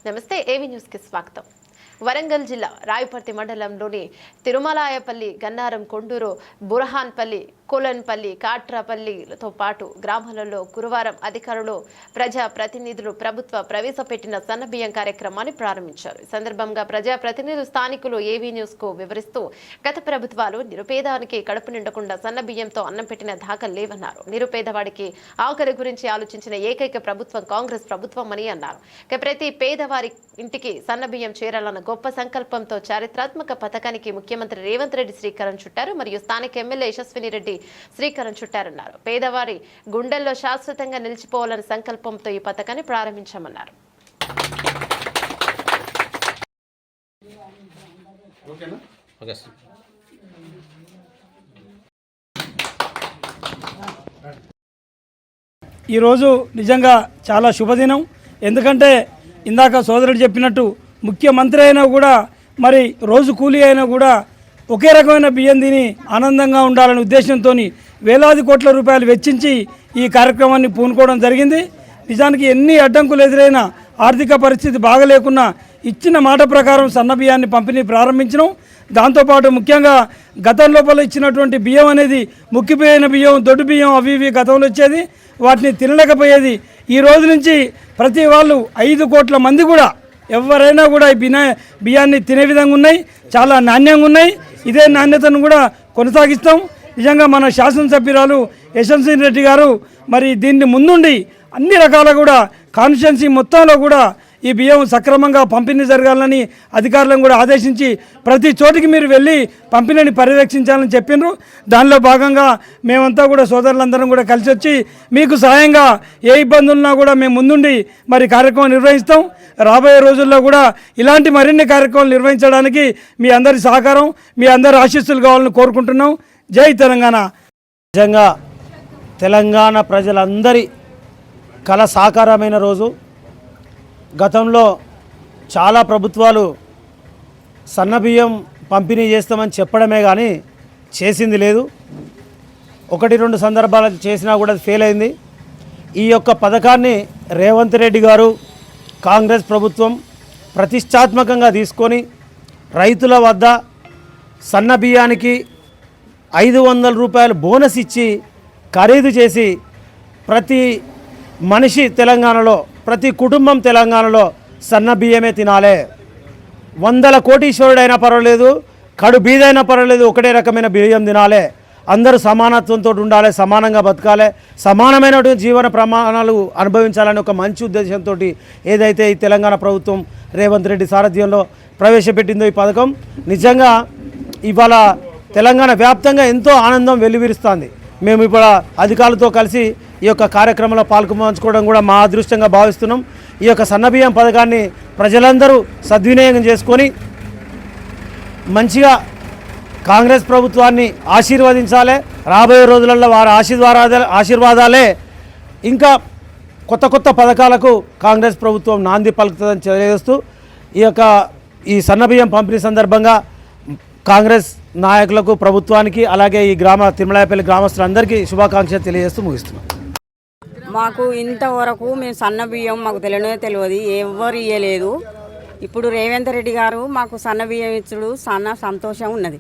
నమస్తే ఏవి న్యూస్ కి స్వాగతం. వరంగల్ జిల్లా రాయపర్తి మండలంలోని తిరుమలాయపల్లి, గన్నారం, కొండూరు, బురహాన్పల్లి, కోలన్పల్లి, కాట్రాపల్లితో పాటు గ్రామాలలో గురువారం అధికారులు, ప్రజా ప్రతినిధులు ప్రభుత్వ ప్రవేశపెట్టిన సన్నబియ్యం కార్యక్రమాన్ని ప్రారంభించారు. ఈ సందర్భంగా ప్రజా ప్రతినిధులు స్థానికులు ఏవీ న్యూస్ కు వివరిస్తూ గత ప్రభుత్వాలు నిరుపేదానికి కడుపు నిండకుండా సన్నబియ్యంతో అన్నం పెట్టిన దాఖలు లేవన్నారు. నిరుపేదవాడికి ఆకలి గురించి ఆలోచించిన ఏకైక ప్రభుత్వం కాంగ్రెస్ ప్రభుత్వం అని అన్నారు. ప్రతి పేదవారి ఇంటికి సన్నబియ్యం చేరాలన్న గొప్ప సంకల్పంతో చారిత్రాత్మక పథకానికి ముఖ్యమంత్రి రేవంత్ రెడ్డి శ్రీకారం చుట్టారు. మరియు స్థానిక ఎమ్మెల్యే యశస్విని రెడ్డి శ్రీకారం చుట్టారన్నారు. పేదవారి గుండెల్లో శాశ్వతంగా నిలిచిపోవాలన్న సంకల్పంతో ఈ పథకాన్ని ప్రారంభించామన్నారు. ఈరోజు నిజంగా చాలా శుభదినం. ఎందుకంటే ఇందాక సోదరుడు చెప్పినట్టు ముఖ్యమంత్రి అయినా కూడా మరి రోజు కూలీ అయినా కూడా ఒకే రకమైన బియ్యం తిని ఆనందంగా ఉండాలనే ఉద్దేశంతో వేలాది కోట్ల రూపాయలు వెచ్చించి ఈ కార్యక్రమాన్ని పూనుకోవడం జరిగింది. నిజానికి ఎన్ని అడ్డంకులు ఎదురైనా, ఆర్థిక పరిస్థితి బాగలేకున్నా ఇచ్చిన మాట ప్రకారం సన్న బియ్యాన్ని పంపిణీ ప్రారంభించడం. దాంతోపాటు ముఖ్యంగా గతం లోపల ఇచ్చినటువంటి బియ్యం అనేది ముక్కిపోయిన బియ్యం, దొడ్డు బియ్యం అవి ఇవి గతంలో వచ్చేది, వాటిని తినలేకపోయేది. ఈ రోజు నుంచి ప్రతి వాళ్ళు 5 కోట్ల మంది కూడా ఎవరైనా కూడా ఈ బియ్యాన్ని తినే విధంగా ఉన్నాయి, చాలా నాణ్యంగా ఉన్నాయి. ఇదే నాణ్యతను కూడా కొనసాగిస్తాం. నిజంగా మన శాసనసభ్యురాలు యశస్విని రెడ్డి గారు మరి దీన్ని ముందుండి అన్ని రకాల కూడా కాన్స్టిట్యున్సీ మొత్తంలో కూడా ఈ బియ్యం సక్రమంగా పంపిణీ జరగాలని అధికారులను కూడా ఆదేశించి ప్రతి చోటికి మీరు వెళ్ళి పంపిణీని పర్యవేక్షించాలని చెప్పినారు. దానిలో భాగంగా మేమంతా కూడా సోదరులందరం కూడా కలిసి వచ్చి మీకు సహాయంగా ఏ ఇబ్బంది ఉన్నా కూడా మేము ముందుండి మరి కార్యక్రమం నిర్వహిస్తాం. రాబోయే రోజుల్లో కూడా ఇలాంటి మరిన్ని కార్యక్రమాలు నిర్వహించడానికి మీ అందరి సహకారం, మీ అందరి ఆశీస్సులు కావాలని కోరుకుంటున్నాం. జై తెలంగాణ. నిజంగా తెలంగాణ ప్రజలందరి కళ సాకారమైన రోజు. గతంలో చాలా ప్రభుత్వాలు సన్నబియ్యం పంపిణీ చేస్తామని చెప్పడమే కానీ చేసింది లేదు. 1-2 సందర్భాలకు చేసినా కూడా ఫెయిల్ అయింది. ఈ యొక్క పథకాన్ని రేవంత్ రెడ్డి గారు, కాంగ్రెస్ ప్రభుత్వం ప్రతిష్టాత్మకంగా తీసుకొని రైతుల వద్ద సన్నబియ్యానికి 500 రూపాయలు బోనస్ ఇచ్చి ఖరీదు చేసి ప్రతి మనిషి తెలంగాణలో, ప్రతి కుటుంబం తెలంగాణలో సన్న బియ్యమే తినాలి. 100 కోటీశ్వరుడైనా పర్వాలేదు, కడు బీదైనా పర్వాలేదు, ఒకటే రకమైన బియ్యం తినాలి. అందరూ సమానత్వంతో ఉండాలి, సమానంగా బతకాలి, సమానమైనటువంటి జీవన ప్రమాణాలు అనుభవించాలని ఒక మంచి ఉద్దేశంతో ఏదైతే ఈ తెలంగాణ ప్రభుత్వం రేవంత్ రెడ్డి సారథ్యంలో ప్రవేశపెట్టిందో ఈ పథకం నిజంగా ఇవాళ తెలంగాణ వ్యాప్తంగా ఎంతో ఆనందం వెల్లివిరుస్తుంది. మేము ఇప్పుడు అధికారులతో కలిసి ఈ యొక్క కార్యక్రమంలో పాల్గొంచుకోవడం కూడా మా అదృష్టంగా భావిస్తున్నాం. ఈ యొక్క సన్నబియ్యం పథకాన్ని ప్రజలందరూ సద్వినియోగం చేసుకొని మంచిగా కాంగ్రెస్ ప్రభుత్వాన్ని ఆశీర్వదించాలి. రాబోయే రోజులలో వారి ఆశీర్వాదాలే ఇంకా కొత్త కొత్త పథకాలకు కాంగ్రెస్ ప్రభుత్వం నాంది పలుకుతుందని తెలియజేస్తూ ఈ సన్నబియ్యం పంపిణీ సందర్భంగా కాంగ్రెస్ నాయకులకు, ప్రభుత్వానికి, అలాగే ఈ తిరుమలాయపల్లి గ్రామస్తులందరికీ శుభాకాంక్షలు తెలియజేస్తూ ముగిస్తున్నాం. మాకు ఇంతవరకు మేము సన్న బియ్యం మాకు తెలియదు, ఎవరు ఇవ్వలేదు. ఇప్పుడు రేవంత్ రెడ్డి గారు మాకు సన్న బియ్యం ఇచ్చుడు చాలా సంతోషం ఉన్నది.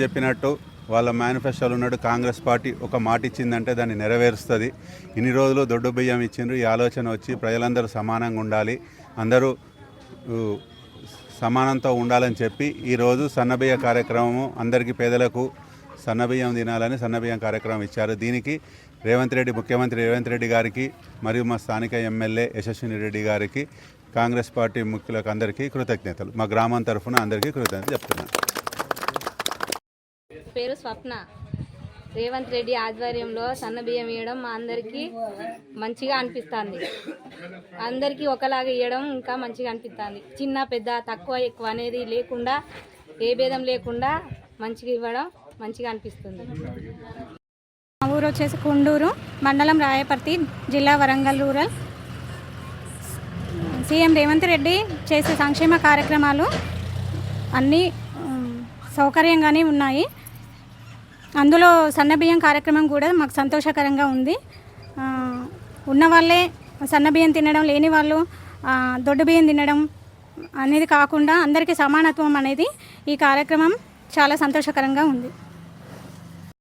చెప్పినట్టు వాళ్ళ మేనిఫెస్టోలో ఉన్నాడు, కాంగ్రెస్ పార్టీ ఒక మాట ఇచ్చిందంటే దాన్ని నెరవేరుస్తుంది. ఇన్ని రోజులు దొడ్డు బియ్యం ఇచ్చిండ్రు. ఈ ఆలోచన వచ్చి ప్రజలందరూ సమానంగా ఉండాలి, అందరూ సమానంతో ఉండాలని చెప్పి ఈరోజు సన్నబియ్య కార్యక్రమము అందరికీ పేదలకు సన్నబియ్యం తినాలని సన్నబియ్యం కార్యక్రమం ఇచ్చారు. దీనికి ముఖ్యమంత్రి రేవంత్ రెడ్డి గారికి మరియు మా స్థానిక ఎమ్మెల్యే యశస్విని రెడ్డి గారికి, కాంగ్రెస్ పార్టీ ముఖ్యులకు అందరికీ కృతజ్ఞతలు. మా గ్రామం తరఫున అందరికీ కృతజ్ఞతలు చెప్తున్నాను. పేరు స్వప్న. రేవంత్ రెడ్డి ఆధ్వర్యంలో సన్న బియ్యం ఇవ్వడం మా అందరికీ మంచిగా అనిపిస్తుంది. అందరికీ ఒకలాగా ఇవ్వడం ఇంకా మంచిగా అనిపిస్తుంది. చిన్న పెద్ద తక్కువ ఎక్కువ అనేది లేకుండా, ఏ భేదం లేకుండా మంచిగా ఇవ్వడం మంచిగా అనిపిస్తుంది. మా ఊరు వచ్చేసి కొండూరు, మండలం రాయపర్తి, జిల్లా వరంగల్ రూరల్. సీఎం రేవంత్ రెడ్డి చేసే సంక్షేమ కార్యక్రమాలు అన్నీ సౌకర్యంగానే ఉన్నాయి. అందులో సన్నబియ్యం కార్యక్రమం కూడా మాకు సంతోషకరంగా ఉంది. ఉన్నవాళ్ళే సన్నబియ్యం తినడం, లేని వాళ్ళు దొడ్డు బియ్యం తినడం అనేది కాకుండా అందరికీ సమానత్వం అనేది ఈ కార్యక్రమం చాలా సంతోషకరంగా ఉంది.